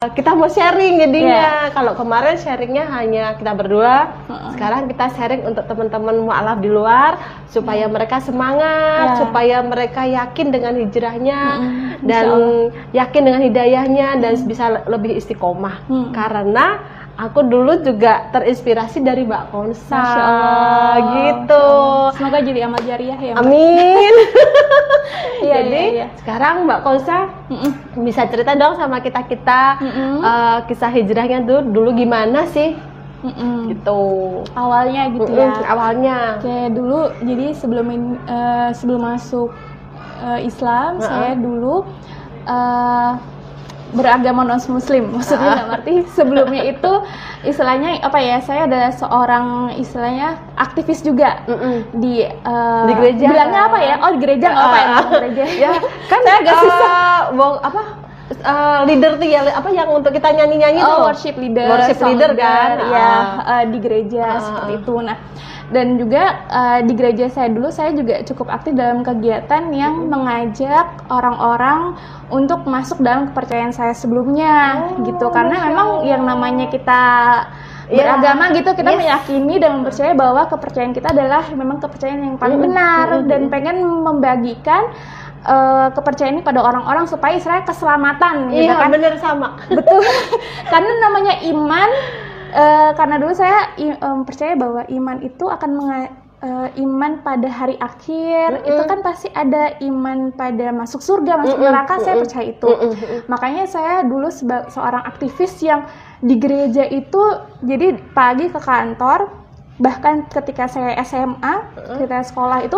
Kita mau sharing jadinya. Kalau kemarin sharingnya hanya kita berdua, sekarang kita sharing untuk teman-teman mualaf di luar supaya mereka semangat, supaya mereka yakin dengan hijrahnya dan yakin dengan hidayahnya dan bisa lebih istiqomah. Karena aku dulu juga terinspirasi dari Mbak Konsa. Masya Allah, gitu. Semoga jadi amal jariah ya. Amin. Jadi sekarang Mbak Konsa bisa cerita dong sama kita kisah hijrahnya dulu gimana sih? Gitu. Awalnya gitu ya. Awalnya. Kayak dulu, jadi sebelum masuk Islam, saya dulu beragama non-muslim, maksudnya dalam arti sebelumnya itu istilahnya apa ya, saya adalah seorang istilahnya aktivis juga di gereja. Bilangnya apa ya? Oh, di gereja nggak apa ya? Gereja. Ya, kan saya agak susah. Leader tuh ya, apa yang untuk kita nyanyi-nyanyi tuh? Worship leader kan? Ya, di gereja seperti itu. Nah, dan juga di gereja saya dulu saya juga cukup aktif dalam kegiatan yang mengajak orang-orang untuk masuk dalam kepercayaan saya sebelumnya gitu, karena memang yang namanya kita beragama gitu, kita meyakini dan percaya bahwa kepercayaan kita adalah memang kepercayaan yang paling benar dan pengen membagikan kepercayaan ini pada orang-orang supaya Israel keselamatan gitu kan. Bener sama. Betul. Karena namanya iman, karena dulu saya percaya bahwa iman itu akan iman pada hari akhir, itu kan pasti ada iman pada masuk surga, masuk neraka, saya percaya itu. Makanya saya dulu seorang aktivis yang di gereja itu, jadi pagi ke kantor, bahkan ketika saya SMA, ketika sekolah itu,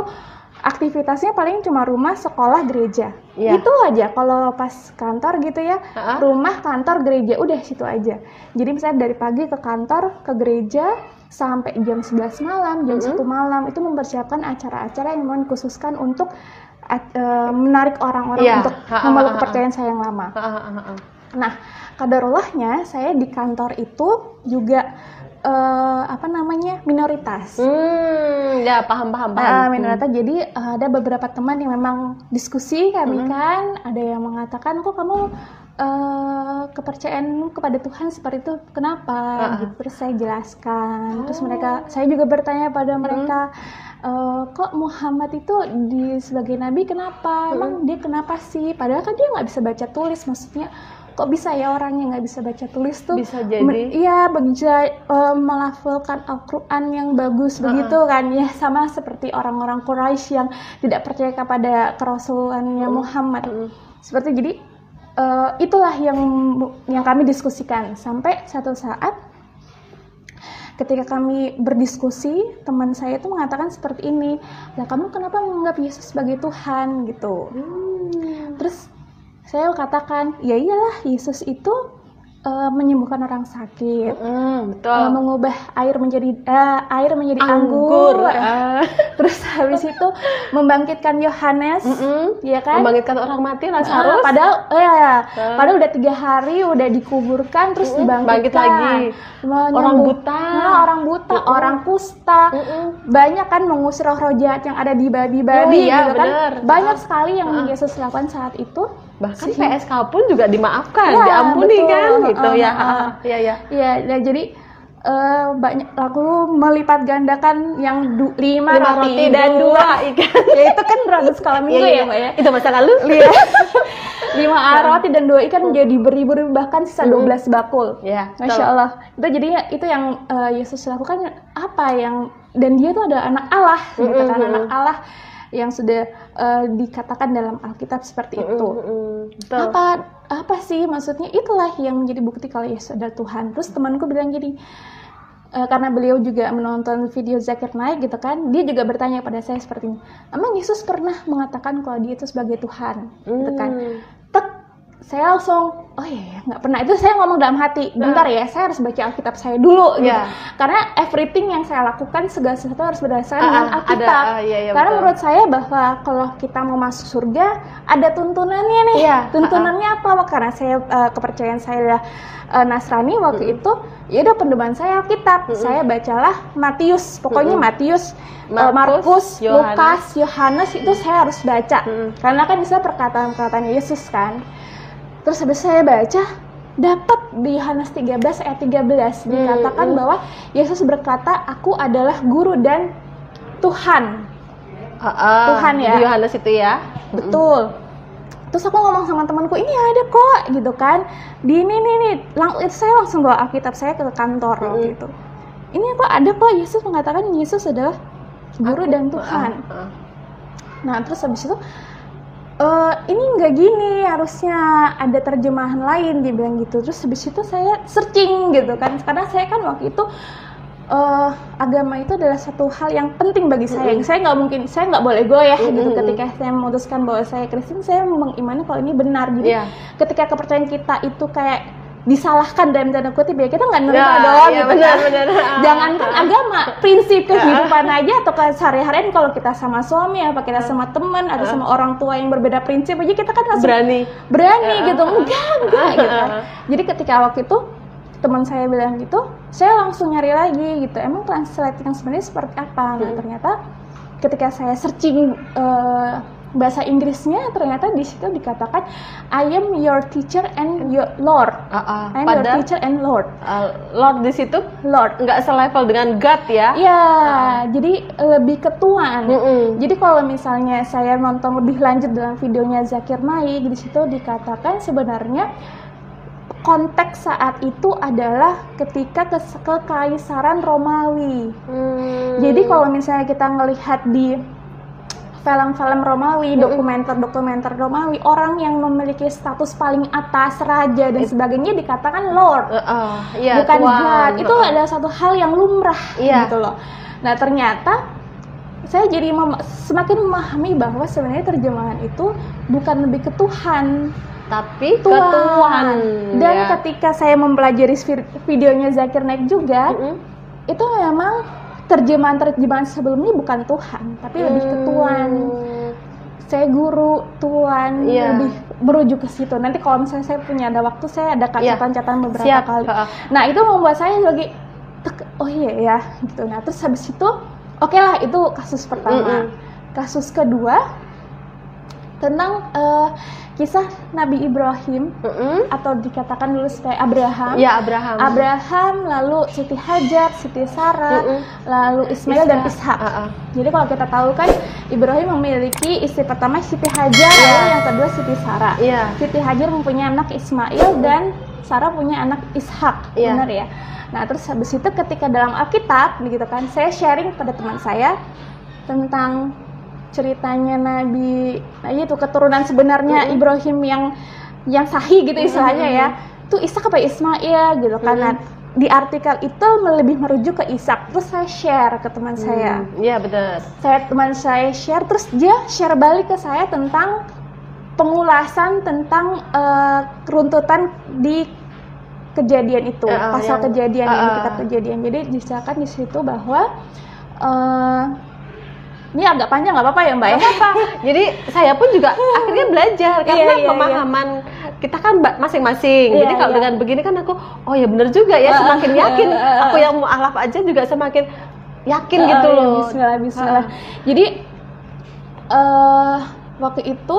aktivitasnya paling cuma rumah, sekolah, gereja. Itu aja. Kalau pas kantor gitu ya, rumah, kantor, gereja, udah situ aja. Jadi misalnya dari pagi ke kantor, ke gereja, sampai jam 11 malam, jam 1 malam, itu mempersiapkan acara-acara yang memang dikhususkan untuk menarik orang-orang untuk memeluk kepercayaan saya yang lama. Nah, qadarullahnya saya di kantor itu juga minoritas. Ya, paham. Minoritas. Jadi ada beberapa teman yang memang diskusi kami kan, ada yang mengatakan, kok kamu kepercayaanmu kepada Tuhan seperti itu, kenapa? Gitu. Terus saya jelaskan. Terus saya juga bertanya pada mereka, kok Muhammad itu sebagai nabi kenapa? Emang dia kenapa sih? Padahal kan dia nggak bisa baca tulis, maksudnya kok bisa ya orang yang nggak bisa baca tulis tuh bisa jadi melafalkan Al-Quran yang bagus begitu kan ya, sama seperti orang-orang Quraisy yang tidak percaya kepada kerasulannya Muhammad. Seperti jadi itulah yang kami diskusikan sampai satu saat ketika kami berdiskusi, teman saya itu mengatakan seperti ini, lah kamu kenapa menganggap Yesus sebagai Tuhan gitu. Terus saya katakan, ya iyalah, Yesus itu menyembuhkan orang sakit, mengubah air menjadi anggur. Terus habis itu membangkitkan Yohanes, ya kan? Membangkitkan orang mati, Lazarus. Padahal udah 3 hari udah dikuburkan, terus dibangkitkan lagi. Orang buta, orang kusta, banyak kan mengusir roh jahat yang ada di babi-babi, gitu kan? Banyak sekali yang Yesus lakukan saat itu. Bahkan PSK pun juga dimaafkan, diampuni, betul. Kan gitu ya. Jadi banyak lalu melipat gandakan yang 5 roti dan 2 ikan. Ya itu kan berada skala minggu ya Mbak ya. Itu masa lalu. 5 roti dan 2 ikan menjadi beribu-ribu, bahkan sisa 12 bakul. Masya Allah. Itu jadinya itu yang Yesus lakukan dan dia tuh ada anak Allah, gitu kan, anak Allah yang sudah dikatakan dalam Alkitab seperti itu. Apa sih maksudnya? Itulah yang menjadi bukti kalau Yesus adalah Tuhan. Terus temanku bilang gini, karena beliau juga menonton video Zakir Naik gitu kan, dia juga bertanya pada saya seperti ini, emang Yesus pernah mengatakan kalau dia itu sebagai Tuhan, gitu kan? Saya langsung, oh iya, nggak pernah. Itu saya ngomong dalam hati, bentar ya, saya harus baca Alkitab saya dulu, gitu. Karena everything yang saya lakukan, segala sesuatu harus berdasarkan dengan Alkitab. Karena menurut saya bahwa kalau kita mau masuk surga, ada tuntunannya nih. Tuntunannya apa? Karena saya kepercayaan saya adalah Nasrani waktu itu, ya udah pendoman saya Alkitab. Saya bacalah Matius, pokoknya Matius, Markus, Lukas, Yohanes itu saya harus baca. Karena kan bisa perkataan-perkataan Yesus kan. Terus habis saya baca, dapat di Yohanes 13 ayat 13 dikatakan bahwa Yesus berkata, aku adalah guru dan Tuhan. Tuhan ya. Di Yohanes itu ya. Betul. Terus aku ngomong sama temanku, ini ada kok gitu kan. Di ini saya langsung bawa Alkitab saya ke kantor gitu. Ini kok ada kok, Yesus mengatakan Yesus adalah guru dan Tuhan. Nah, terus habis itu ini nggak gini, harusnya ada terjemahan lain, dibilang gitu. Terus habis itu saya searching gitu kan, karena saya kan waktu itu agama itu adalah satu hal yang penting bagi saya. Saya nggak boleh goyah gitu. Ketika saya memutuskan bahwa saya Kristen, saya mengimani kalau ini benar. Jadi ketika kepercayaan kita itu kayak disalahkan dalam tanda kutip ya, kita nggak nerima dong gitu benar. Jangankan agama, prinsip kehidupan aja atau sehari-harian, kalau kita sama suami apa kita sama teman atau sama orang tua yang berbeda prinsip aja, kita kan langsung berani gitu. Enggak gitu. Jadi ketika waktu itu teman saya bilang gitu, saya langsung nyari lagi gitu, emang translate yang sebenarnya seperti apa. Nah, ternyata ketika saya searching bahasa Inggrisnya, ternyata di situ dikatakan I am your teacher and your Lord. I am your teacher and Lord. Lord di situ Lord, nggak selevel dengan God ya? Iya, jadi lebih ke Tuhan. Jadi kalau misalnya saya nonton lebih lanjut dalam videonya Zakir Naik, di situ dikatakan sebenarnya konteks saat itu adalah ketika kekaisaran Romawi. Jadi kalau misalnya kita ngelihat di film-film Romawi, dokumenter Romawi, orang yang memiliki status paling atas, raja dan sebagainya dikatakan Lord, bukan God. Itu adalah satu hal yang lumrah gitu loh. Nah, ternyata saya jadi semakin memahami bahwa sebenarnya terjemahan itu bukan lebih ke Tuhan, tapi ke Tuhan. Dan ketika saya mempelajari videonya Zakir Naik juga, itu memang terjemahan sebelumnya bukan Tuhan, tapi lebih ke Tuhan. Saya guru, Tuhan, lebih merujuk ke situ. Nanti kalau misalnya saya ada waktu, saya ada catatan beberapa kali. Nah, itu membuat saya lagi, oh iya ya, gitu. Nah, terus habis itu, oke lah, itu kasus pertama. Kasus kedua, tentang kisah Nabi Ibrahim, atau dikatakan dulu sebagai Abraham. Abraham, lalu Siti Hajar, Siti Sarah, lalu Ismail dan Ishak. Jadi kalau kita tahu kan Ibrahim memiliki istri pertama Siti Hajar, lalu yang kedua Siti Sarah. Siti Hajar mempunyai anak Ismail dan Sarah punya anak Ishak, benar ya. Nah, terus habis itu ketika dalam Alkitab, begitu kan, saya sharing pada teman saya tentang ceritanya Nabi, itu keturunan sebenarnya Ibrahim yang sahih gitu istilahnya ya, itu Ishak apa Ismail gitu kan. Nah, di artikel itu lebih merujuk ke Ishak. Terus saya share ke teman saya. Iya betul. Teman saya share, terus dia share balik ke saya tentang pengulasan tentang keruntutan di kejadian itu, pasal kejadian yang kitab kejadian. Jadi diceritakan di situ bahwa ini agak panjang, nggak apa-apa ya Mbak ya? Nggak apa-apa. Jadi saya pun juga akhirnya belajar karena pemahaman kita kan masing-masing. Jadi kalau dengan begini kan aku, oh ya benar juga ya, semakin yakin. Aku yang mu'alaf aja juga semakin yakin gitu loh. Bismillah. Jadi waktu itu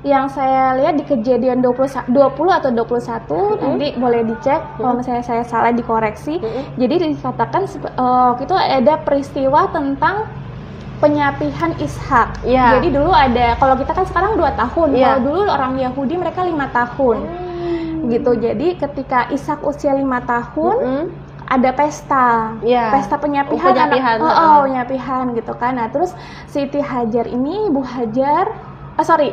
yang saya lihat di kejadian 20 atau 21, nanti boleh dicek kalau misalnya saya salah dikoreksi. Jadi dikatakan waktu itu ada peristiwa tentang penyapihan Ishak. Jadi dulu ada, kalau kita kan sekarang 2 tahun, kalau dulu orang Yahudi mereka 5 tahun. Gitu. Jadi ketika Ishak usia 5 tahun, ada pesta. Pesta penyapihan. Penyapihan gitu kan. Nah, terus Siti Hajar ini,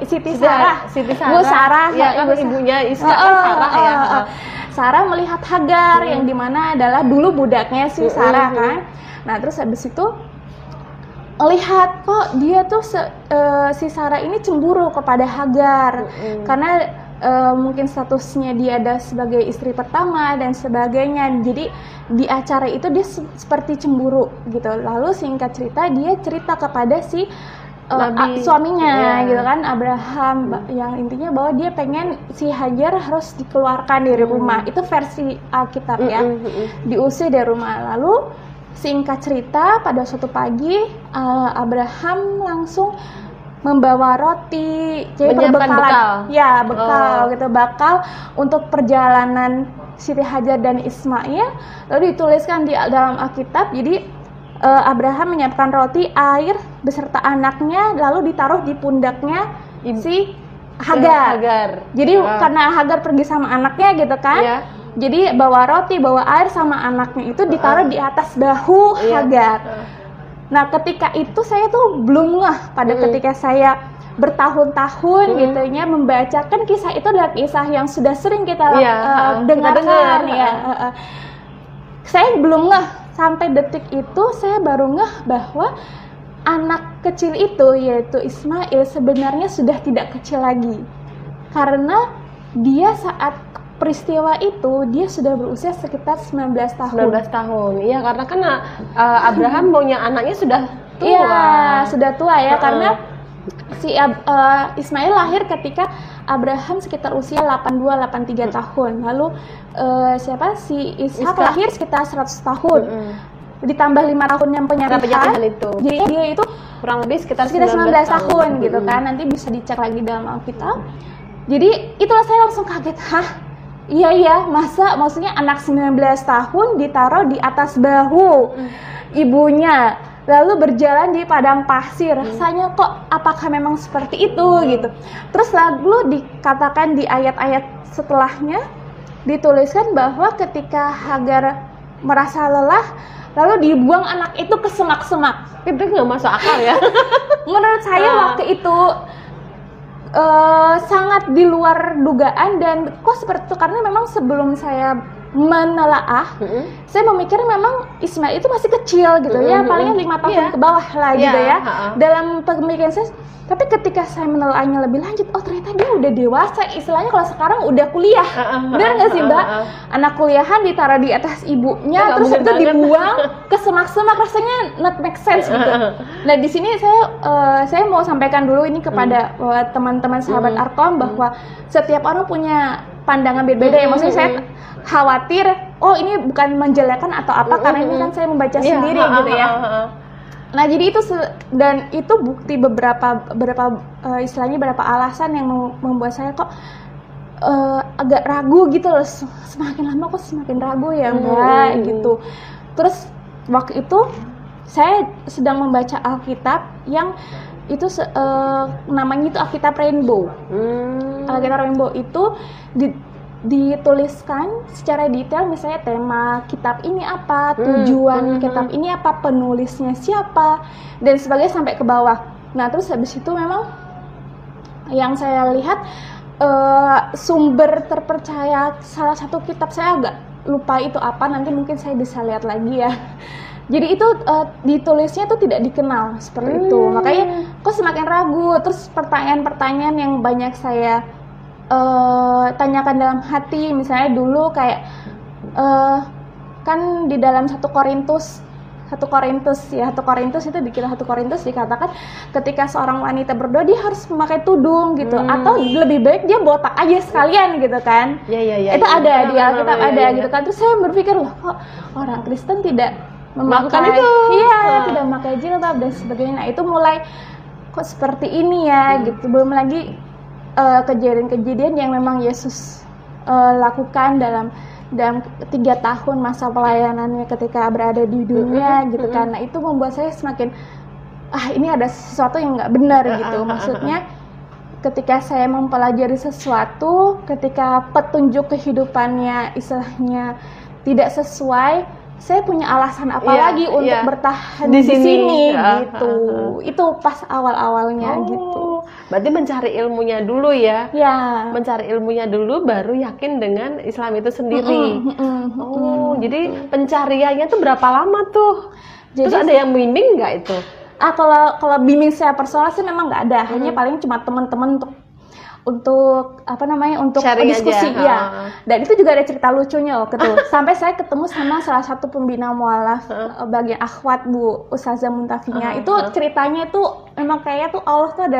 Siti Sarah. Bu Sarah, ibunya Ishak, Sarah ya. Sarah melihat Hagar yang dimana adalah dulu budaknya si Sarah kan. Nah, terus habis itu melihat kok dia tuh si Sarah ini cemburu kepada Hagar karena mungkin statusnya dia ada sebagai istri pertama dan sebagainya. Jadi di acara itu dia seperti cemburu gitu. Lalu singkat cerita dia cerita kepada si suaminya gitu kan, Abraham, yang intinya bahwa dia pengen si Hajar harus dikeluarkan dari rumah. Itu versi Alkitab ya. Diusir dari rumah. Lalu singkat cerita, pada suatu pagi Abraham langsung membawa roti, jadi menyiapkan bekal. Ya, bekal gitu, bakal untuk perjalanan Siti Hajar dan Ismail. Lalu dituliskan di dalam Alkitab. Jadi Abraham menyiapkan roti, air beserta anaknya, lalu ditaruh di pundaknya si Hagar. Jadi karena Hagar pergi sama anaknya gitu kan. Jadi bawa roti, bawa air sama anaknya itu ditaruh di atas bahu Hagar. Nah, ketika itu saya tuh belum ngeh pada ketika saya bertahun-tahun gitu ya membacakan kisah itu adalah kisah yang sudah sering kita dengarkan ya. Saya belum ngeh sampai detik itu, saya baru ngeh bahwa anak kecil itu yaitu Ismail sebenarnya sudah tidak kecil lagi. Karena dia saat peristiwa itu dia sudah berusia sekitar 19 tahun. 19 tahun. Iya, karena kan Abraham maunya anaknya sudah tua. Iya, sudah tua ya, karena si Ismail lahir ketika Abraham sekitar usia 82-83 tahun. Lalu si Ishak lahir sekitar 100 tahun. Ditambah 5 tahun yang penyalihan itu. Jadi dia itu kurang lebih sekitar 19 tahun gitu kan. Nanti bisa dicek lagi dalam Alkitab. Jadi itulah saya langsung kaget. Iya, maksudnya anak 19 tahun ditaruh di atas bahu ibunya, lalu berjalan di padang pasir. Rasanya kok apakah memang seperti itu gitu. Terus lalu dikatakan di ayat-ayat setelahnya dituliskan bahwa ketika Hagar merasa lelah, lalu dibuang anak itu ke semak-semak. Itu nggak masuk akal ya. Menurut saya waktu itu sangat di luar dugaan, dan kok seperti itu karena memang sebelum saya menelaah, saya memikir memang Ismail itu masih kecil gitu ya, paling 5 tahun ke bawah lah gitu ya. Dalam pemikiran saya, tapi ketika saya menelaahnya lebih lanjut, oh ternyata dia udah dewasa, istilahnya kalau sekarang udah kuliah. Benar nggak sih Mbak? Anak kuliahan ditaruh di atas ibunya, terus itu dibuang ke semak-semak, rasanya not make sense gitu. Nah di sini saya mau sampaikan dulu ini kepada teman-teman sahabat Arkom bahwa setiap orang punya pandangan berbeda ya. Maksudnya saya khawatir, oh ini bukan menjelekan atau apa, karena ini kan saya membaca sendiri gitu ya. Nah jadi itu dan itu bukti beberapa istilahnya beberapa alasan yang membuat saya kok agak ragu gitu loh. Semakin lama kok semakin ragu ya Mbak gitu. Terus waktu itu saya sedang membaca Alkitab yang itu namanya itu Alkitab Rainbow. Alkitab Rainbow itu dituliskan secara detail, misalnya tema kitab ini apa, tujuan kitab ini apa, penulisnya siapa, dan sebagainya sampai ke bawah. Nah terus habis itu memang yang saya lihat sumber terpercaya salah satu kitab, saya agak lupa itu apa, nanti mungkin saya bisa lihat lagi ya. Jadi itu ditulisnya itu tidak dikenal seperti itu, makanya kok semakin ragu. Terus pertanyaan-pertanyaan yang banyak saya tanyakan dalam hati, misalnya dulu kayak kan di dalam 1 Korintus itu di kitab 1 Korintus dikatakan ketika seorang wanita berdoa dia harus memakai tudung gitu, atau lebih baik dia botak aja sekalian gitu kan. Itu ada di Alkitab gitu kan. Terus saya berpikir, loh kok orang Kristen tidak memakai tidak memakai jilbab dan sebagainya. Nah itu mulai kok seperti ini ya gitu. Belum lagi kejadian-kejadian yang memang Yesus lakukan dalam 3 tahun masa pelayanannya ketika berada di dunia gitu kan. Nah itu membuat saya semakin ini ada sesuatu yang nggak benar gitu. Maksudnya ketika saya mempelajari sesuatu, ketika petunjuk kehidupannya istilahnya tidak sesuai, saya punya alasan apa lagi untuk bertahan di sini gitu. Itu pas awal-awalnya gitu. Berarti mencari ilmunya dulu ya. Mencari ilmunya dulu baru yakin dengan Islam itu sendiri. Jadi pencariannya tuh berapa lama tuh? Jadi, terus ada yang bimbing nggak itu? Kalau bimbing saya personal sih memang nggak ada. Hanya paling cuma teman-teman untuk diskusi ya. Dan itu juga ada cerita lucunya loh gitu. Sampai saya ketemu sama salah satu pembina mualaf bagian akhwat Bu Ustazah Muntafinya. Itu ceritanya itu memang kayaknya tuh Allah tuh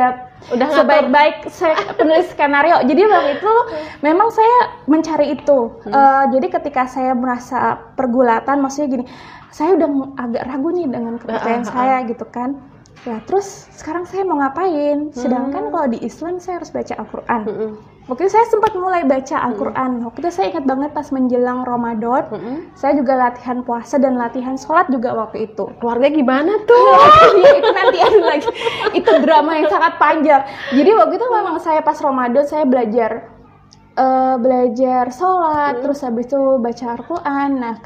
udah sebaik-baik penulis skenario. Jadi waktu itu memang saya mencari itu. Jadi ketika saya merasa pergulatan, maksudnya gini, saya udah agak ragu nih dengan kepercayaan saya gitu kan. Ya terus sekarang saya mau ngapain? Sedangkan kalau di Islam saya harus baca Al-Quran. Waktu itu saya sempat mulai baca Al-Quran. Waktu itu saya ingat banget pas menjelang Ramadan, saya juga latihan puasa dan latihan sholat juga waktu itu. Keluarga gimana tuh? Ya, itu nanti ada lagi. Itu drama yang sangat panjang. Jadi waktu itu memang saya pas Ramadan saya belajar sholat, terus habis itu baca Al-Quran. Nah,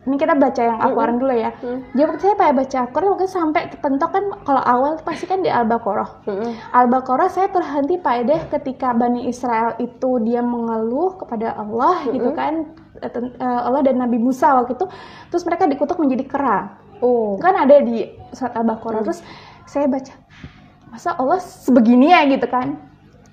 ini kita baca yang Al-Quran dulu ya. Jadi waktu saya baca Al-Quran, waktu sampai kepentok kan, kalau awal pasti kan di Al-Baqarah. Al-Baqarah saya terhenti pada ketika Bani Israel itu dia mengeluh kepada Allah gitu kan, Allah dan Nabi Musa waktu itu, terus mereka dikutuk menjadi kera. Kan ada di surat Al-Baqarah. Terus saya baca, masa Allah sebegini ya gitu kan.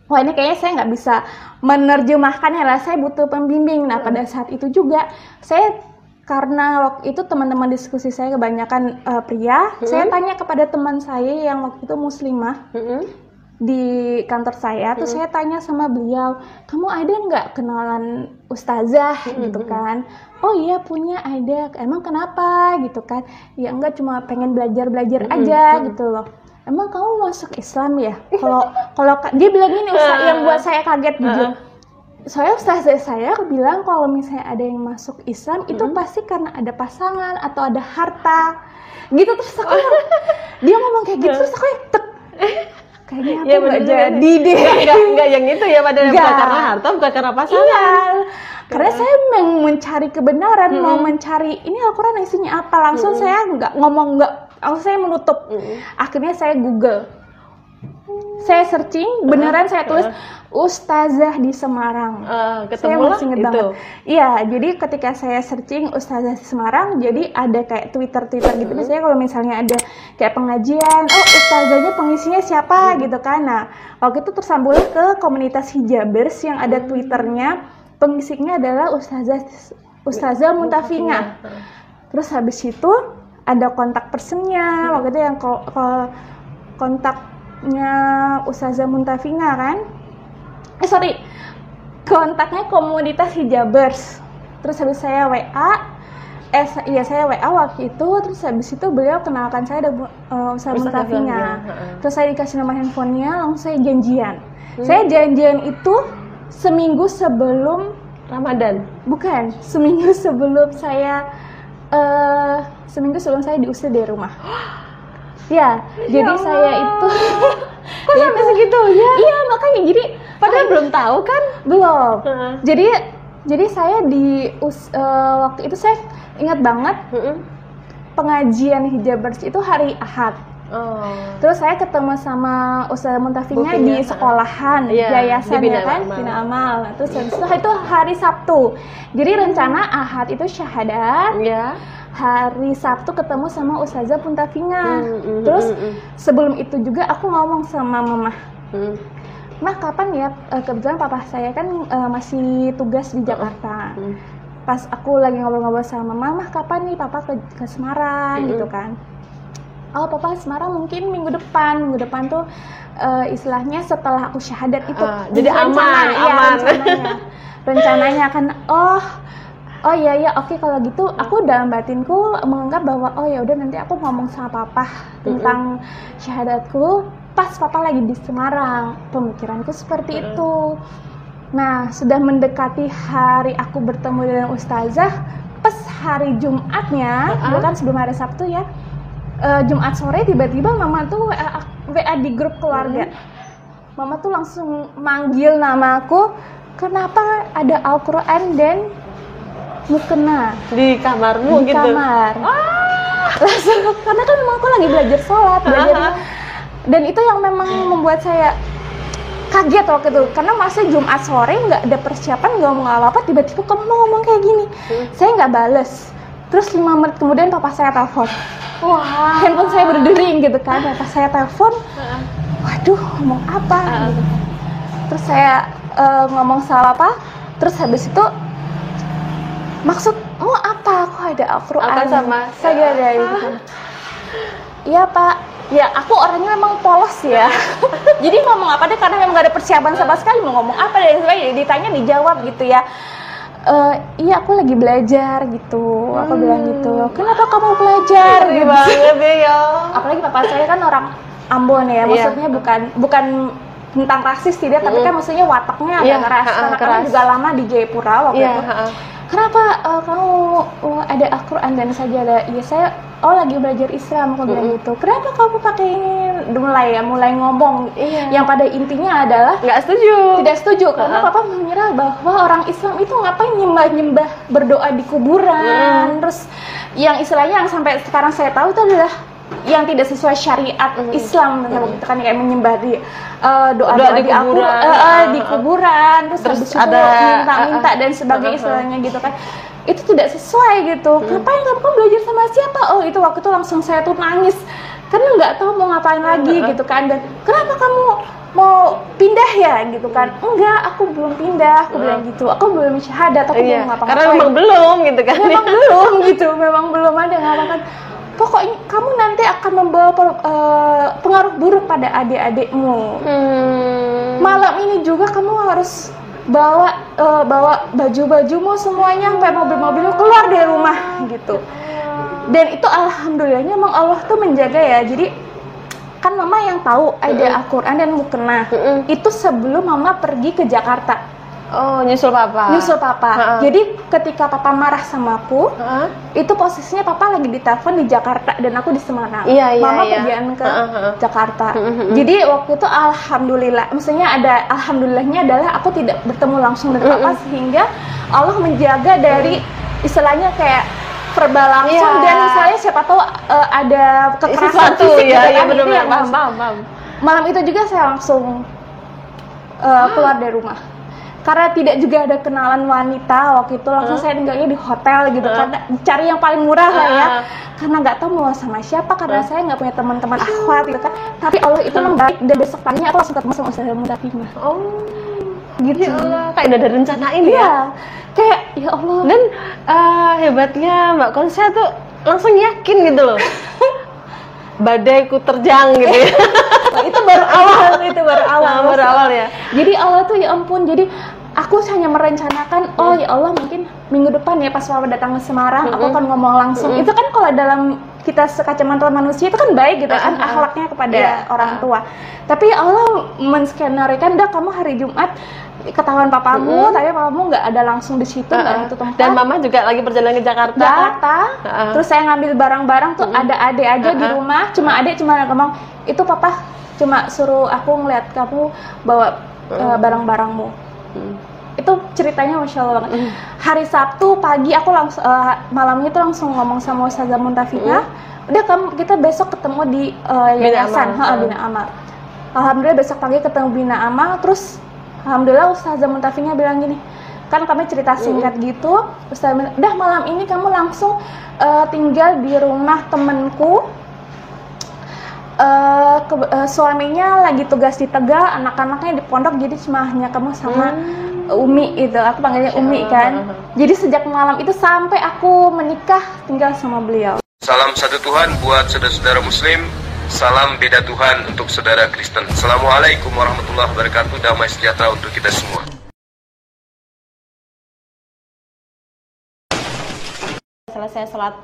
Wah ini kayaknya saya nggak bisa menerjemahkannya lah, saya butuh pembimbing. Nah pada saat itu juga saya, karena waktu itu teman-teman diskusi saya kebanyakan pria, saya tanya kepada teman saya yang waktu itu muslimah di kantor saya, terus saya tanya sama beliau, kamu ada nggak kenalan ustazah gitu kan? Oh iya punya, ada. Emang kenapa gitu kan? Ya enggak, cuma pengen belajar aja gitu loh. Emang kamu masuk Islam ya? Kalau dia bilang gini, Ustaz, yang buat saya kaget jujur. Ustazah saya bilang kalau misalnya ada yang masuk Islam itu pasti karena ada pasangan atau ada harta gitu. Terus aku dia ngomong kayak gitu, terus aku kayaknya aku nggak jadi deh. Nggak yang itu ya, padahal bukan karena harta, bukan karena pasangan. Iya, karena saya mau mencari kebenaran, mau mencari ini Al-Quran isinya apa. Langsung saya langsung saya menutup. Akhirnya saya Google, saya searching, beneran saya tulis ustazah di Semarang. Ketemu saya masih inget banget. Iya, jadi ketika saya searching ustazah di Semarang, jadi ada kayak Twitter gitu. Biasanya kalau misalnya ada kayak pengajian, ustazahnya pengisinya siapa gitu kan. Nah, waktu itu tersambunglah ke komunitas hijabers yang ada Twitternya, pengisinya adalah Ustazah Muntafina. Terus habis itu ada kontak personnya, waktu itu yang kontaknya Ustazah Muntafina kan. Kontaknya komunitas hijabers. Terus habis saya WA, saya WA waktu itu, terus habis itu beliau kenalkan saya ada Ustazah Muntafina. Terus saya dikasih nomor handphonenya, langsung saya janjian. Saya janjian itu seminggu sebelum Ramadan. Bukan, seminggu sebelum saya diusir dari rumah. Ya, jadi saya itu kok sampai segitu ya? Iya, makanya jadi padahal belum tahu kan? Belum. Jadi saya waktu itu saya ingat banget pengajian hijabers itu hari Ahad. Terus saya ketemu sama Ustazah Muntafina di sekolahan, yayasan ya kan, Bina Amal. Terus itu hari Sabtu. Jadi rencana Ahad itu syahadat. Hari Sabtu ketemu sama Ustazah Muntafina. Terus sebelum itu juga aku ngomong sama Mama. Mah kapan ya, kebetulan papa saya kan masih tugas di Jakarta. Pas aku lagi ngobrol-ngobrol sama Mama, kapan nih papa ke Semarang gitu kan. Oh papa Semarang mungkin minggu depan tuh istilahnya setelah aku syahadat itu. Jadi aman. Rencananya kan oh iya oke, kalau gitu aku dalam batinku menganggap bahwa oh ya udah nanti aku ngomong sama papa tentang syahadatku pas papa lagi di Semarang. Pemikiranku seperti itu. Nah, sudah mendekati hari aku bertemu dengan ustazah, pas hari Jumatnya, bukan sebelum hari Sabtu ya. Jumat sore tiba-tiba mama tuh WA di grup keluarga. Mama tuh langsung manggil namaku, kenapa ada Al-Quran dan mukena di kamarmu di gitu? Di kamar. Langsung, karena kan memang aku lagi belajar sholat, dan itu yang memang membuat saya kaget waktu itu, karena masih Jumat sore nggak ada persiapan, nggak ngomong apa-apa, tiba-tiba kamu mau ngomong kayak gini. Saya nggak bales. Terus 5 menit kemudian papa saya telepon. Wah, handphone saya berdering gitu kan. Papa saya telepon. Waduh, ngomong apa? Gitu. Terus saya ngomong sama apa? Terus habis itu maksudmu apa? Kok ada Al-Quran? Apa sama saya ada gitu. Iya Pak. Ya aku orangnya memang polos ya. Jadi ngomong apa deh, karena memang gak ada persiapan sama sekali mau ngomong apa, dan sebagainya ditanya dijawab gitu ya. iya aku lagi belajar gitu. Aku bilang gitu. Kenapa kamu belajar? Gitu banget ya. Apalagi papa saya kan orang Ambon ya, maksudnya bukan tentang rasis tidak, tapi kan maksudnya wataknya agak keras. Karena kami juga lama di Jayapura waktu itu. Kenapa kamu ada Al-Quran dan sajadah? Iya saya lagi belajar Islam, aku bilang gitu. Kenapa kamu pakai ini? Mulai ngomong. Yang pada intinya adalah tidak setuju karena papa mengira bahwa orang Islam itu ngapain nyembah berdoa di kuburan. Terus yang istilahnya yang sampai sekarang saya tahu itu adalah yang tidak sesuai syariat Islam, kan kayak menyembah di doa di kuburan, terus ada minta dan sebagainya istilahnya gitu kan. Itu tidak sesuai gitu. Ngapain kamu belajar sama siapa? Itu waktu itu langsung saya tuh nangis karena nggak tahu mau ngapain lagi gitu kan. Dan kenapa kamu mau pindah ya gitu kan? Enggak, aku belum pindah, aku bilang gitu. Aku belum syahadat, aku belum ngapa-ngapain. Karena memang belum gitu kan. Memang belum gitu, memang belum ada ngapa-ngapain. Pokoknya kamu nanti akan membawa pengaruh buruk pada adik-adikmu. Malam ini juga kamu harus bawa baju-bajumu semuanya sampai mobil-mobilmu keluar dari rumah gitu. Dan itu alhamdulillahnya memang Allah tuh menjaga ya. Jadi kan mama yang tahu ada Al-Quran dan mukena. Itu sebelum mama pergi ke Jakarta. Nyusul papa. Jadi ketika papa marah sama aku, itu posisinya papa lagi ditelepon di Jakarta dan aku di Semarang. Mama pergian ke Jakarta. Jadi waktu itu alhamdulillah, maksudnya ada alhamdulillahnya adalah aku tidak bertemu langsung dengan papa sehingga Allah menjaga dari istilahnya kayak verbal langsung dan misalnya siapa tahu ada kekerasan fisik gitu kan. Paham. Malam itu juga saya langsung keluar dari rumah. Karena tidak juga ada kenalan wanita waktu itu, langsung saya tinggalnya di hotel gitu, karena cari yang paling murah lah ya, karena nggak tahu mau sama siapa, karena saya nggak punya teman-teman akhwat gitu kan. Tapi Allah itu memang baik, dan besok paginya aku langsung ketemu sama Ustazah Muntafina. Gitu. Ya Allah, kayak udah ada rencanain ya. Kayak ya Allah. Dan hebatnya Mbak Konsa tuh langsung yakin gitu loh. Badaiku terjang gitu ya. Itu baru awal ya. Jadi Allah tuh ya ampun, jadi aku hanya merencanakan ya Allah mungkin minggu depan ya pas Papa datang ke Semarang aku akan ngomong langsung. Itu kan kalau dalam kita sekacamata manusia itu kan baik gitu kan akhlaknya kepada orang tua. Tapi Allah menskenarikan, dah kamu hari Jumat ketahuan papamu, tapi papamu nggak ada langsung di situ, nggak itu tempat. Dan mama juga lagi perjalanan ke Jakarta. Terus saya ngambil barang-barang tuh ada adek aja di rumah, cuma ngomong itu papa cuma suruh aku ngeliat kamu bawa barang-barangmu. Itu ceritanya Masya Allah banget. Hari Sabtu pagi aku langsung malamnya itu langsung ngomong sama Ustazah Muntafina, udah kita besok ketemu di yayasan Bina Amal. Alhamdulillah besok pagi ketemu Bina Amal, terus alhamdulillah Ustazah Muntafina bilang gini, kan kami cerita singkat gitu, Ustazah bilang, udah malam ini kamu langsung tinggal di rumah temenku. Suaminya lagi tugas di Tegal, anak-anaknya di pondok, jadi cuma hanya kamu sama Umi itu, aku panggilnya Umi kan. Jadi sejak malam itu sampai aku menikah tinggal sama beliau. Salam satu Tuhan buat saudara-saudara Muslim, salam beda Tuhan untuk saudara Kristen. Assalamualaikum warahmatullahi wabarakatuh, damai sejahtera untuk kita semua. Selesai sholat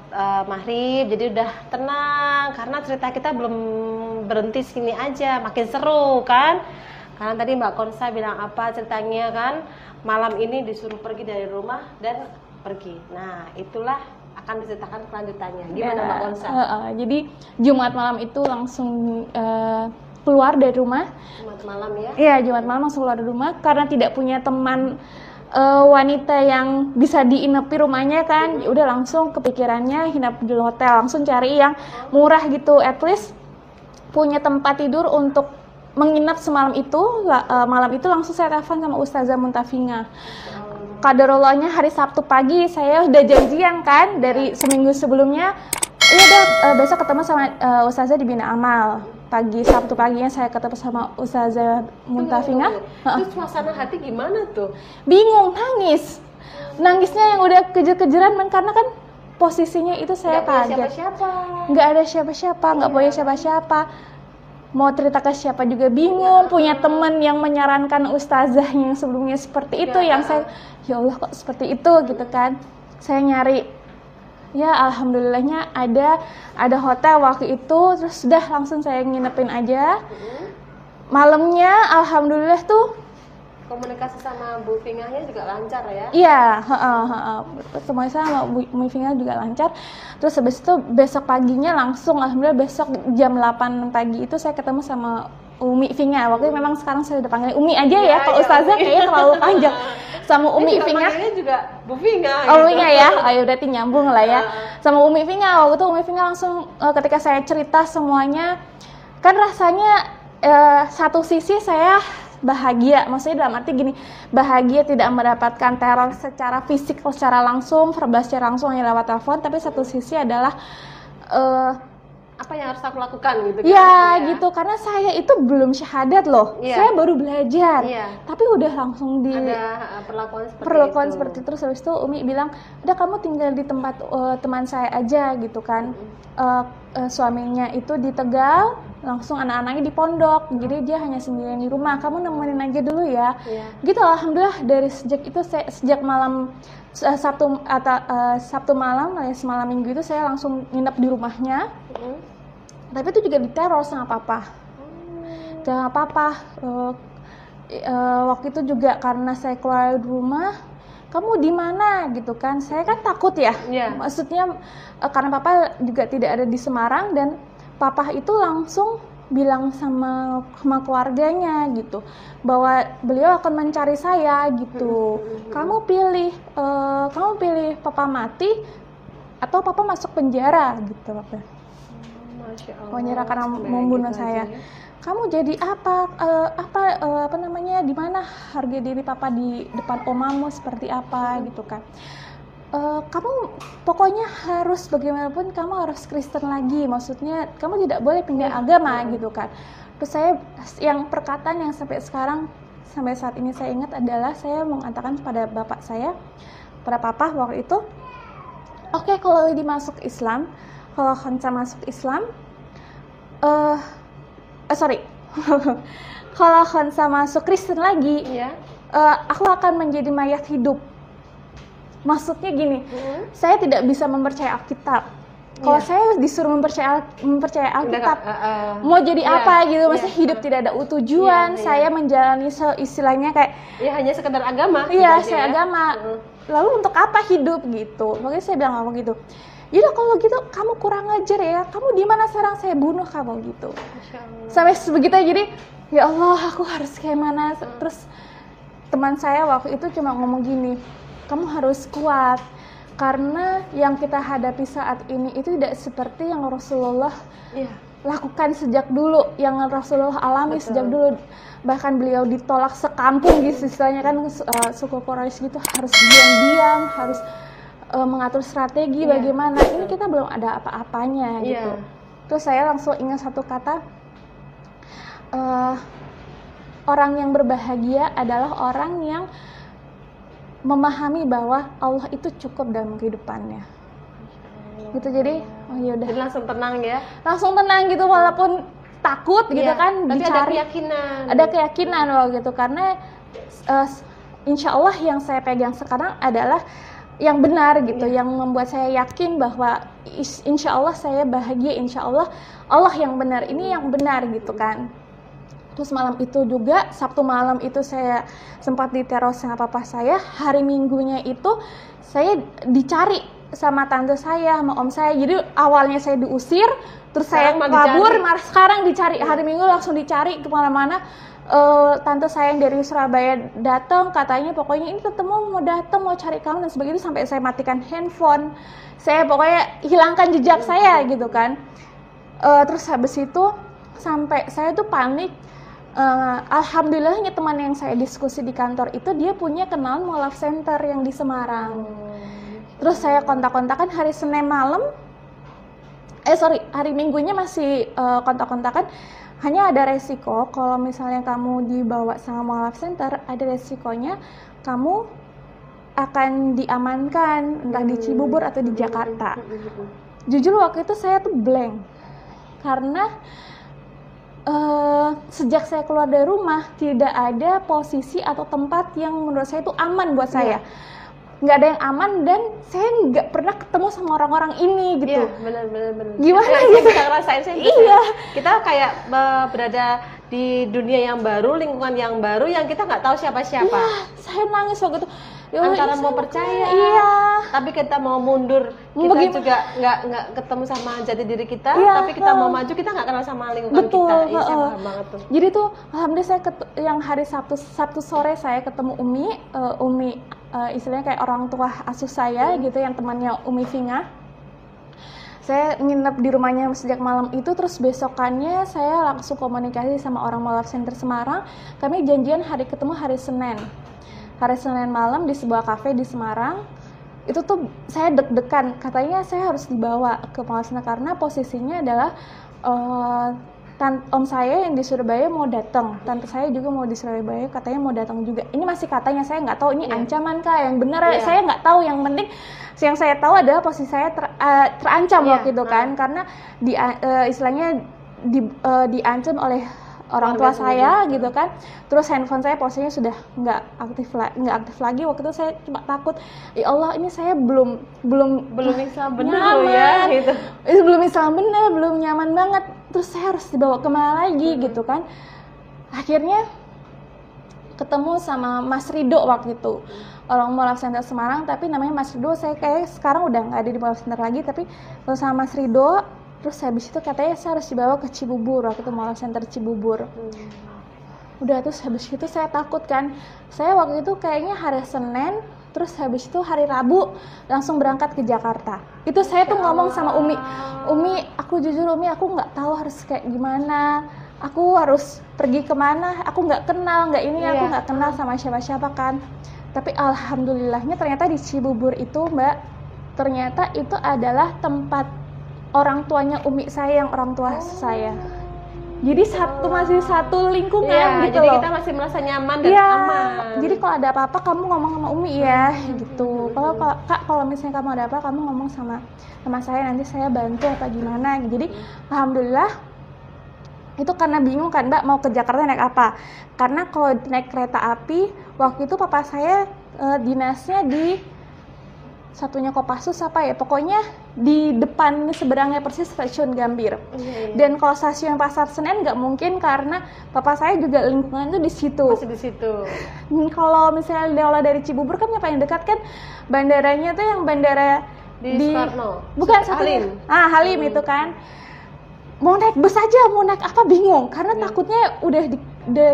maghrib, jadi udah tenang karena cerita kita belum berhenti sini aja, makin seru kan. Karena tadi Mbak Konsa bilang apa ceritanya kan, malam ini disuruh pergi dari rumah dan pergi. Nah itulah akan diceritakan kelanjutannya. Gimana Mbak Konsa? Jadi Jumat malam itu langsung keluar dari rumah. Jumat malam ya? Iya, Jumat malam langsung keluar dari rumah karena tidak punya teman wanita yang bisa diinepi rumahnya kan. Udah langsung kepikirannya hinap di hotel, langsung cari yang murah gitu, at least punya tempat tidur untuk menginap semalam itu. Malam itu langsung saya telepon sama Ustazah Muntafina. Qadarullahnya hari Sabtu pagi saya udah janjian kan dari seminggu sebelumnya, iya udah besok ketemu sama Ustazah di Bina Amal. Pagi Sabtu paginya saya ketemu sama Ustazah Muntafina. Itu suasana hati gimana tuh? Bingung, nangisnya yang udah kejer-kejeran karena kan posisinya itu saya kaget. Nggak ada siapa-siapa, nggak punya siapa-siapa. mau cerita ke siapa juga bingung, punya teman yang menyarankan ustazah yang sebelumnya seperti itu, yang saya, ya Allah kok seperti itu gitu kan. Saya nyari, ya alhamdulillahnya ada hotel waktu itu, terus sudah langsung saya nginepin aja. Malamnya alhamdulillah tuh komunikasi sama Bu Fingahnya juga lancar ya? Iya, semuanya sama Bu Fingah juga lancar. Terus habis itu besok paginya langsung, alhamdulillah besok jam 8 pagi itu saya ketemu sama Umi Fingah. Waktu itu memang sekarang saya udah panggil Umi aja ya, kalau ustazah kayaknya terlalu panjang. Sama Umi Fingah. Ini juga Bu Fingah. Oh gitu. Fingah ya, ayo berarti nyambung lah ya. Sama Umi Fingah, waktu itu Umi Fingah langsung ketika saya cerita semuanya, kan rasanya satu sisi saya bahagia, maksudnya dalam arti gini, bahagia tidak mendapatkan teror secara fisik, secara langsung, verbal secara langsung hanya lewat telepon, tapi satu sisi adalah apa yang harus aku lakukan gitu kan? Ya gitu, karena saya itu belum syahadat loh, saya baru belajar, tapi udah langsung ada perlakuan seperti itu. Terus habis itu Umi bilang, udah kamu tinggal di tempat teman saya aja gitu kan. Suaminya itu di Tegal, langsung anak-anaknya di pondok, jadi dia hanya sendirian di rumah, kamu nemenin aja dulu ya. Gitu, alhamdulillah dari sejak itu sejak malam Sabtu malam, semalam Minggu itu saya langsung nginep di rumahnya. Tapi itu juga diteror sama papa. Sama papa. Waktu itu juga karena saya keluar dari rumah, kamu di mana gitu kan? Saya kan takut ya. Maksudnya karena papa juga tidak ada di Semarang, dan papa itu langsung bilang sama keluarganya gitu bahwa beliau akan mencari saya gitu. Kamu pilih papa mati atau papa masuk penjara gitu, papa. Penjara karena membunuh gitu saya. Kamu jadi apa namanya, di mana harga diri papa di depan omamu seperti apa gitu kan. Kamu pokoknya harus bagaimanapun kamu harus Kristen lagi, maksudnya kamu tidak boleh pindah agama gitu kan. Terus saya yang perkataan yang sampai saat ini saya ingat adalah saya mengatakan pada bapak saya, pada papa waktu itu, oke, kalau Lidi masuk Islam, kalau Hansa masuk Islam, kalau Hansa masuk Kristen lagi, aku akan menjadi mayat hidup. Maksudnya gini, saya tidak bisa mempercayai Alkitab. Kalau saya disuruh mempercayai Alkitab, mau jadi apa gitu, maksudnya hidup tidak ada tujuan. Saya menjalani istilahnya kayak hanya sekedar agama. Saya agama. Lalu untuk apa hidup gitu? Makanya saya bilang apa gitu. Yaudah kalau gitu kamu kurang ajar ya. Kamu di mana sekarang, saya bunuh kamu gitu. Sampai sebegitu, jadi ya Allah aku harus kayak mana. Terus teman saya waktu itu cuma ngomong gini, kamu harus kuat, karena yang kita hadapi saat ini itu tidak seperti yang Rasulullah lakukan sejak dulu, yang Rasulullah alami sejak dulu. Bahkan beliau ditolak sekampung gitu, istilahnya kan suku Quraisy gitu, harus diam-diam, harus mengatur strategi bagaimana. Ini kita belum ada apa-apanya gitu. Terus saya langsung ingat satu kata, orang yang berbahagia adalah orang yang memahami bahwa Allah itu cukup dalam kehidupannya. Gitu, jadi yaudah. Jadi langsung tenang ya? Langsung tenang gitu, walaupun takut gitu kan, tapi dicari. Ada keyakinan loh gitu, karena insya Allah yang saya pegang sekarang adalah yang benar gitu, yang membuat saya yakin bahwa insya Allah saya bahagia, insya Allah Allah yang benar, ini yang benar gitu kan. Terus malam itu juga, Sabtu malam itu saya sempat diteror sama papa saya. Hari Minggunya itu saya dicari sama tante saya, sama om saya. Jadi awalnya saya diusir, terus saya kabur, sekarang dicari. Hari Minggu langsung dicari kemana-mana. Tante saya yang dari Surabaya datang, katanya pokoknya ini ketemu mau datang, mau cari kamu dan sebagainya. Sampai saya matikan handphone, saya pokoknya hilangkan jejak saya gitu kan. Terus habis itu sampai saya tuh panik. Alhamdulillahnya teman yang saya diskusi di kantor itu dia punya kenalan Mualaf Center yang di Semarang. Terus saya kontak-kontakan hari Senin malam, hari Minggunya masih kontak-kontakan. Hanya ada resiko kalau misalnya kamu dibawa sama Mualaf Center, ada resikonya kamu akan diamankan entah di Cibubur atau di Jakarta. Jujur waktu itu saya tuh blank, karena sejak saya keluar dari rumah tidak ada posisi atau tempat yang menurut saya itu aman buat saya. Nggak ada yang aman dan saya nggak pernah ketemu sama orang-orang ini gitu. Iya, benar. Gimana ya, gitu? Bisa ngerasain saya. Iya. Kita kayak berada di dunia yang baru, lingkungan yang baru yang kita nggak tahu siapa-siapa. Iya, saya nangis waktu itu. Antara mau percaya, tapi kita mau mundur, kita juga nggak ketemu sama jati diri kita, tapi kita mau maju, kita nggak kenal sama lingkungan kita. Iya, saya paham banget tuh. Jadi tuh, alhamdulillah saya yang hari Sabtu sore saya ketemu Umi istilahnya kayak orang tua asuh saya gitu, yang temannya Umi Vinga. Saya nginep di rumahnya sejak malam itu, terus besokannya saya langsung komunikasi sama orang Mualaf Center Semarang. Kami janjian ketemu hari Senin. Hari Senin malam di sebuah kafe di Semarang. Itu tuh saya deg-degan, katanya saya harus dibawa ke Mualaf Center karena posisinya adalah om saya yang di Surabaya mau datang, tante saya juga mau di Surabaya, katanya mau datang juga. Ini masih katanya, saya nggak tahu ini ancaman kah yang benar, saya nggak tahu. Yang penting yang saya tahu adalah posisi saya terancam waktu itu kan, karena istilahnya diancam oleh orang tua saya gitu kan. Terus handphone saya posisinya sudah nggak aktif lagi. Waktu itu saya cuma takut, ya Allah ini saya belum Islam benar ya gitu. Belum Islam benar, belum nyaman banget. Terus saya harus dibawa kemana lagi gitu kan. Akhirnya ketemu sama Mas Rido waktu itu, orang Mualaf Center Semarang, tapi namanya Mas Rido. Saya kayak sekarang udah nggak ada di Mualaf Center lagi, tapi sama Mas Rido. Terus habis itu katanya saya harus dibawa ke Cibubur, waktu itu Mualaf Center Cibubur. Udah, terus habis itu saya takut kan. Saya waktu itu kayaknya hari Senin, terus habis itu hari Rabu langsung berangkat ke Jakarta. Itu saya tuh ngomong sama Umi, aku jujur Umi, aku nggak tahu harus kayak gimana. Aku harus pergi kemana, aku nggak kenal, aku nggak kenal sama siapa-siapa kan. Tapi alhamdulillahnya ternyata di Cibubur itu Mbak, ternyata itu adalah tempat orang tuanya Umi saya, yang orang tua saya. Jadi masih satu lingkungan gitu jadi loh. Kita masih merasa nyaman dan aman. Jadi kalau ada apa-apa kamu ngomong sama Umi ya, gitu. Kalau misalnya kamu ada apa, kamu ngomong sama saya, nanti saya bantu apa gimana. Jadi alhamdulillah. Itu karena bingung kan Mbak, mau ke Jakarta naik apa? Karena kalau naik kereta api, waktu itu papa saya dinasnya di satunya Kopassus apa ya, pokoknya di depan seberangnya persis stasiun Gambir. Dan kalau stasiun Pasar Senen nggak mungkin, karena papa saya juga lingkungan itu di situ. Masih di situ. Kalau misalnya dari Cibubur kan yang paling dekat kan bandaranya tuh yang bandara di Soekarno. Bukan Halim. Halim itu kan. Mau naik bus aja, mau naik apa bingung, karena takutnya udah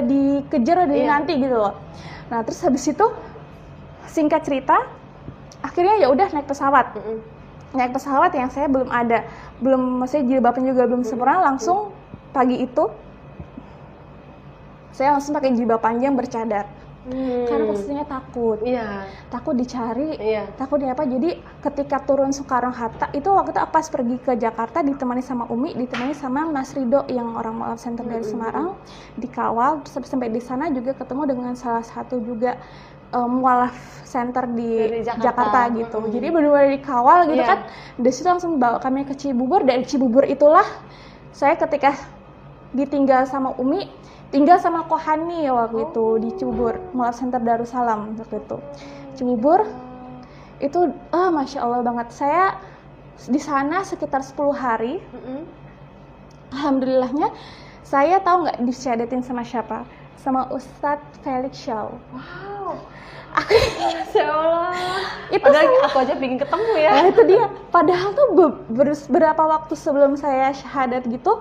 dikejar nanti gitu loh. Nah terus habis itu singkat cerita, akhirnya ya udah naik pesawat. Naik pesawat yang saya maksudnya jilbabnya juga belum sempurna. Langsung pagi itu saya langsung pakai jilbab panjang bercadar. Karena posisinya takut, takut dicari, takut apa. Jadi ketika turun Soekarno-Hatta itu waktu itu pas pergi ke Jakarta ditemani sama Umi, ditemani sama Mas Rido yang orang Mualaf Center dari Semarang, dikawal. Terus sampai di sana juga ketemu dengan salah satu juga Mualaf Center di Jakarta gitu. Jadi benar-benar dikawal gitu kan. Dari situ langsung bawa kami ke Cibubur. Dari Cibubur itulah saya ketika ditinggal sama Umi, tinggal sama Kohani waktu itu di Cibubur, Mualaf Center Darussalam waktu itu. Cibubur itu Masya Allah banget. Saya di sana sekitar 10 hari. Alhamdulillahnya saya tahu nggak disyadatin sama siapa? Sama Ustadz Felix Shaw. Wow. Masya Allah. Itu aku aja pengen ketemu ya. Nah, itu dia. Padahal tuh beberapa waktu sebelum saya syahadat gitu,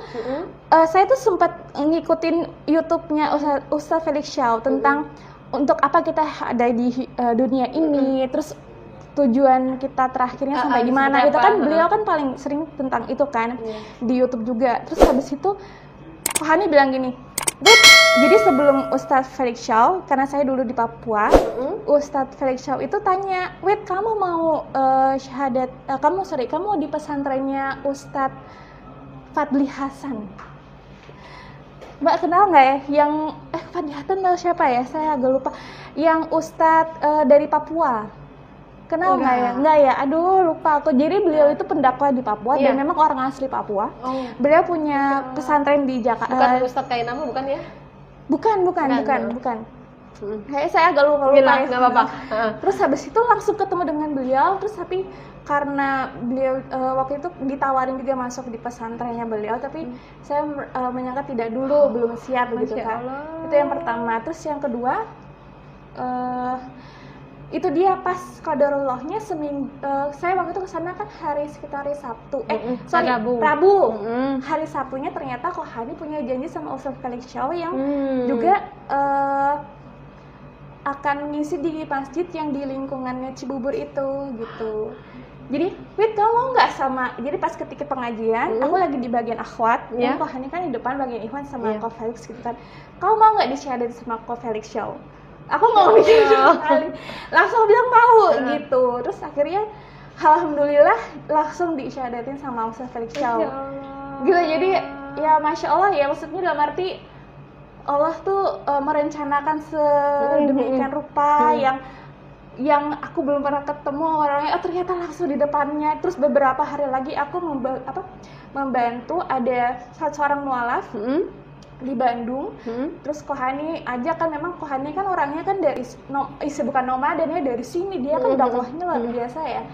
saya tuh sempat ngikutin YouTube-nya Ustadz Felix Shaw tentang untuk apa kita ada di dunia ini, terus tujuan kita terakhirnya sampai di mana. Itu kan beliau kan paling sering tentang itu kan di YouTube juga. Terus habis itu Hani bilang gini, jadi sebelum Ustadz Felix Shaw, karena saya dulu di Papua, Ustadz Felix Shaw itu tanya, Wit, kamu mau syahadat, kamu di pesantrennya Ustadz Fadli Hasan. Mbak kenal nggak ya? Yang Fadli Hasan tahu siapa ya? Saya agak lupa. Yang Ustadz dari Papua. Kenal nggak ya? Nggak ya? Aduh, lupa aku. Jadi beliau itu pendakwa di Papua dan memang orang asli Papua. Beliau punya pesantren di Jakarta. Bukan Ustadz Kainama, bukan ya? Bukan. Kayak saya agak lupa ya. Nggak apa-apa. Terus habis itu langsung ketemu dengan beliau. Terus tapi karena beliau waktu itu ditawarin juga masuk di pesantrennya beliau, tapi saya menyangka tidak dulu, belum siap begitu kan. Itu yang pertama. Terus yang kedua, itu dia pas qadarullahnya seminggu. Saya waktu itu kesana kan sekitar hari Sabtu. Rabu. Hari Sabtunya ternyata Kohani punya janji sama Ustadz Felix Chow yang juga akan ngisi di masjid yang di lingkungannya Cibubur itu gitu. Jadi, Wit, kamu mau nggak sama? Jadi pas ketika pengajian, aku lagi di bagian akhwat, dan Kohani kan di depan bagian ikhwan sama Ko Felix gitu kan. Kamu mau nggak di-share sama Ko Felix Show? Aku mau mikir sekali, langsung bilang mau gitu. Terus akhirnya, alhamdulillah langsung di-shadatin sama Ustadz Felix Show. Gitu, jadi ya Masya Allah ya, maksudnya dalam arti Allah tuh merencanakan sedemikian rupa yang aku belum pernah ketemu orangnya, ternyata langsung di depannya. Terus beberapa hari lagi aku membantu ada seorang mualaf di Bandung. Terus Kohani aja kan, memang Kohani kan orangnya kan dari bukan nomaden ya, dari sini dia kan dakwahnya luar biasa ya.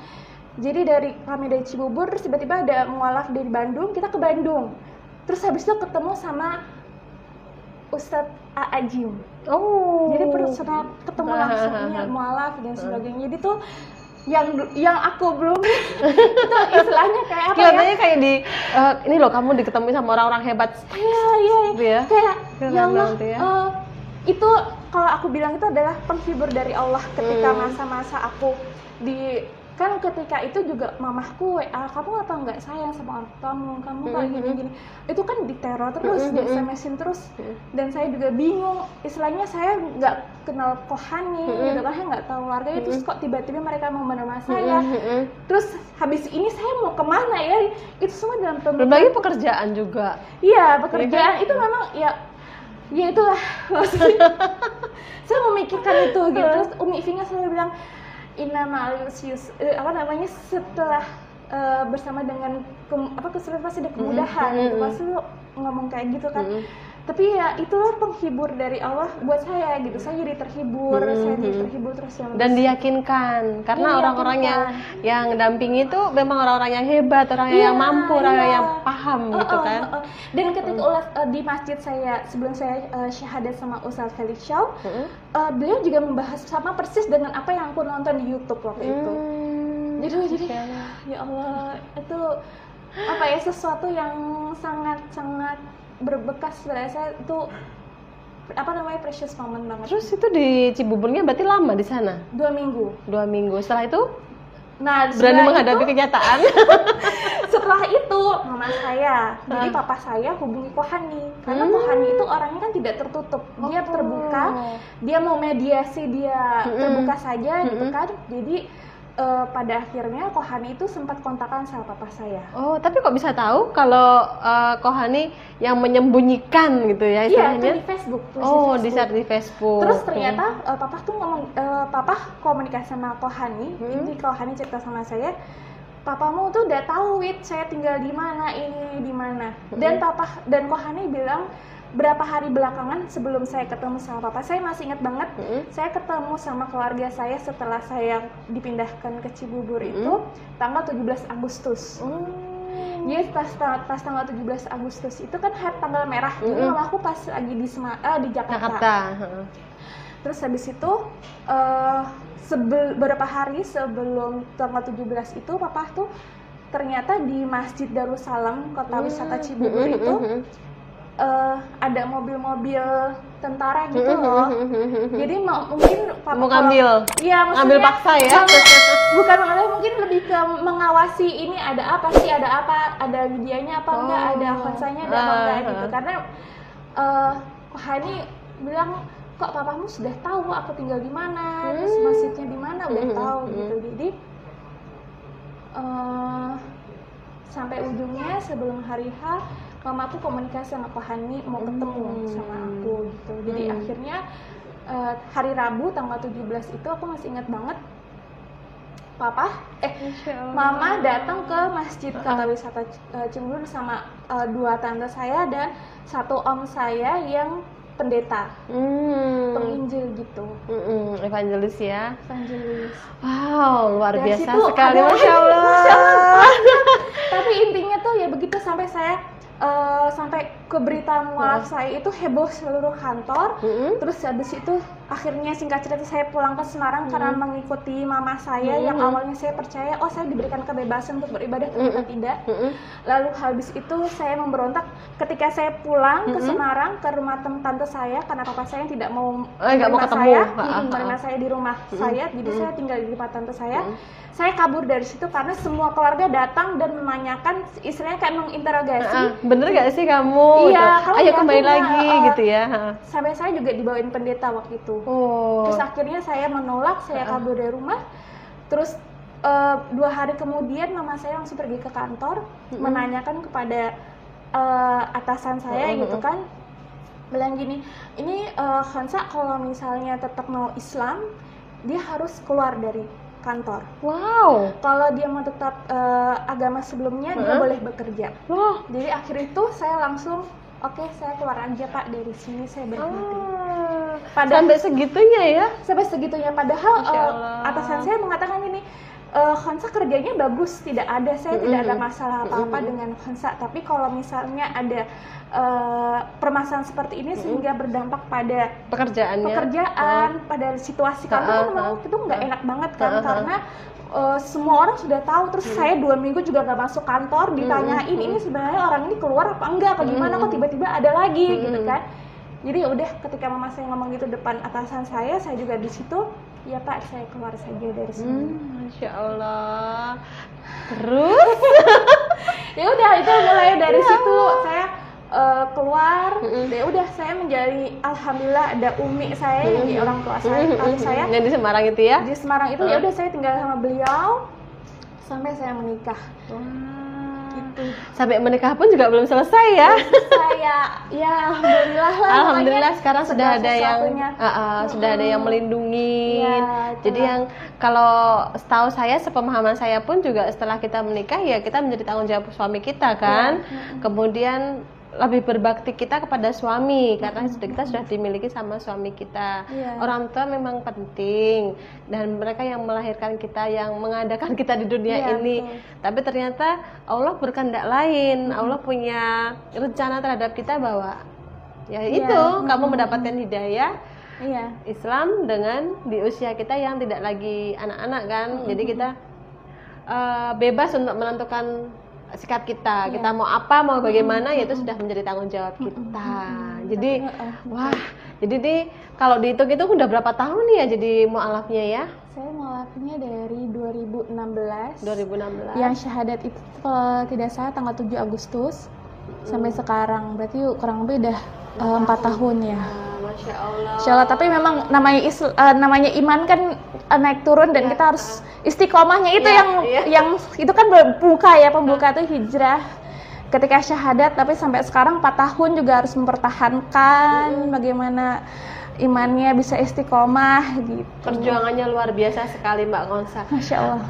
Jadi kami dari Cibubur, terus tiba-tiba ada mualaf dari Bandung, kita ke Bandung. Terus habis itu ketemu sama Ustadz Ajim. Jadi personal ketemu langsungnya mualaf dan sebagainya. Jadi tuh yang aku belum itu istilahnya kayak apa kelihatannya kayak di ini loh, kamu diketemu sama orang-orang hebat. Iya. Kayak ya Allah, itu kalau aku bilang itu adalah penghibur dari Allah ketika masa-masa aku kan ketika itu juga mamahku WA, kamu apa nggak sayang sama kamu kayak gini-gini. Itu kan diteror terus, di SMS-in terus, dan saya juga bingung. Istilahnya saya nggak kenal Kohani gitu kan, saya nggak tahu warganya, terus kok tiba-tiba mereka mau menerima saya. Terus habis ini saya mau kemana ya? Itu semua dalam pemikiran. Berbagi pekerjaan juga. Iya, pekerjaan itu memang ya itulah maksudnya. Saya memikirkan itu gitu. Terus Umi Finga selalu bilang, setelah bersama dengan kesulitan pasti ada kemudahan gitu, pasti lu ngomong kayak gitu kan. Tapi ya itulah penghibur dari Allah buat saya gitu. Saya jadi terhibur, saya jadi terhibur terus dan diyakinkan karena orang-orang yang dampingi itu memang orang-orang yang hebat, orang yang mampu, orang yang paham gitu kan. Dan ketika di masjid saya sebelum saya syahadat sama Ustadz Felix Chow, beliau juga membahas sama persis dengan apa yang aku nonton di YouTube waktu itu. Jadi ya Allah, itu apa ya, sesuatu yang sangat-sangat berbekas pada saya, itu precious moment banget. Terus itu di Cibuburnya berarti lama di sana? 2 minggu. Setelah itu berani menghadapi kenyataan. Setelah itu mama saya, jadi papa saya hubungi Kohani, karena Kohani itu orangnya kan tidak tertutup, dia terbuka, dia mau mediasi, dia terbuka saja gitu kan. Jadi pada akhirnya Kohani itu sempat kontakan sama papa saya. Tapi kok bisa tahu kalau Kohani yang menyembunyikan gitu ya istilahnya? Iya, itu di Facebook. Di-share di Facebook. Terus ternyata papa tuh papa komunikasi sama Kohani. Ini Kohani cerita sama saya, papamu tuh udah tahu Wit, saya tinggal di mana, ini di mana. Dan Kohani bilang, berapa hari belakangan sebelum saya ketemu sama papa, saya masih ingat banget, saya ketemu sama keluarga saya setelah saya dipindahkan ke Cibubur itu tanggal 17 Agustus. Jadi pas tanggal 17 Agustus itu kan tanggal merah. Jadi mamaku pas lagi di Jakarta. Terus habis itu beberapa hari sebelum tanggal 17 itu papa tuh ternyata di Masjid Darussalam Kota Wisata Cibubur itu ada mobil-mobil tentara gitu loh. Jadi mungkin mau ngambil, ngambil paksa ya? Bukan mengambil, mungkin lebih ke mengawasi ini ada apa, ada videonya apa enggak, ada konsanya ada apa enggak gitu. Karena Kohani bilang, kok papamu sudah tahu aku tinggal di mana, terus masjidnya di mana, udah tahu gitu. Jadi sampai ujungnya sebelum hari H, mama aku komunikasi sama Kohani mau ketemu sama aku gitu. Jadi akhirnya hari Rabu tanggal 17 itu aku masih ingat banget, mama datang ke masjid kata wisata Cibubur sama 2 tante saya dan 1 om saya yang pendeta, penginjil gitu, evangelis ya. Evangelis. Wow, luar dari biasa sekali, Masya Allah. Tapi intinya tuh ya begitu sampai saya sampai ke berita mualaf saya itu heboh seluruh kantor. Terus habis itu akhirnya singkat cerita saya pulang ke Semarang karena mengikuti mama saya yang awalnya saya percaya saya diberikan kebebasan untuk beribadah ternyata tidak. Lalu habis itu saya memberontak ketika saya pulang ke Semarang ke rumah tante saya karena papa saya tidak mau menerima saya di rumah saya, jadi saya tinggal di rumah tante saya. Saya kabur dari situ karena semua keluarga datang dan menanyakan, istilahnya kayak menginterogasi. Bener gak sih kamu? Iya, ayo kembali lagi gitu ya. Sampai saya juga dibawain pendeta waktu itu. Terus akhirnya saya menolak, saya kabur dari rumah. Terus 2 hari kemudian mama saya langsung pergi ke kantor menanyakan kepada atasan saya gitu kan, bilang gini, ini Hansa kalau misalnya tetap mau Islam, dia harus keluar dari kantor. Wow. Kalau dia mau tetap agama sebelumnya, dia boleh bekerja. Jadi akhir itu saya langsung, oke, saya keluar aja Pak dari sini, saya berhenti. Sampai segitunya ya? Sampai segitunya. Padahal atasan saya mengatakan ini, Hansa kerjanya bagus, tidak ada, saya tidak ada masalah apa-apa dengan Hansa. Tapi kalau misalnya ada permasalahan seperti ini sehingga berdampak pada pekerjaan, pada situasi kantor kan memang itu nggak enak banget kan, karena semua orang sudah tahu. Terus saya 2 minggu juga nggak masuk kantor, ditanyain ini sebenarnya orang ini keluar apa enggak, apa gimana, kok tiba-tiba ada lagi gitu kan. Jadi ya udah, ketika mama saya ngomong gitu depan atasan saya juga di situ, ya Pak, saya keluar saja dari sini. Masya Allah. Terus? Ya udah, itu mulai dari situ saya keluar. Ya udah, saya menjadi, alhamdulillah ada umi saya yang di orang tua saya, tante saya. Yang di Semarang itu ya? Di Semarang itu ya udah, saya tinggal sama beliau sampai saya menikah. Gitu. Sampai menikah pun juga belum selesai ya? Ya alhamdulillah lah. Alhamdulillah sekarang sudah ada yang sudah ada yang melindungi. Jadi yang kalau setahu saya, sepemahaman saya pun juga setelah kita menikah ya kita menjadi tanggung jawab suami kita kan. Kemudian lebih berbakti kita kepada suami karena kita sudah dimiliki sama suami kita. Orang tua memang penting dan mereka yang melahirkan kita, yang mengadakan kita di dunia ini. Tapi ternyata Allah berkehendak lain. Allah punya rencana terhadap kita bahwa itu kamu mendapatkan hidayah Islam dengan di usia kita yang tidak lagi anak-anak kan. Jadi kita bebas untuk menentukan sikap kita, kita mau apa, mau bagaimana, ya itu sudah menjadi tanggung jawab kita. Jadi jadi nih kalau dihitung itu udah berapa tahun nih ya jadi mu'alafnya ya? Saya mu'alafnya dari 2016. 2016. Yang syahadat itu kalau tidak salah tanggal 7 Agustus sampai sekarang, berarti kurang lebih udah 4 tahun ya. Masya Allah. Insya Allah, tapi memang namanya iman kan naik turun dan kita harus istiqomahnya itu yang itu kan pembuka tuh hijrah ketika syahadat, tapi sampai sekarang 4 tahun juga harus mempertahankan bagaimana imannya bisa istiqomah gitu. Perjuangannya luar biasa sekali Mbak Konsa. Masya Allah.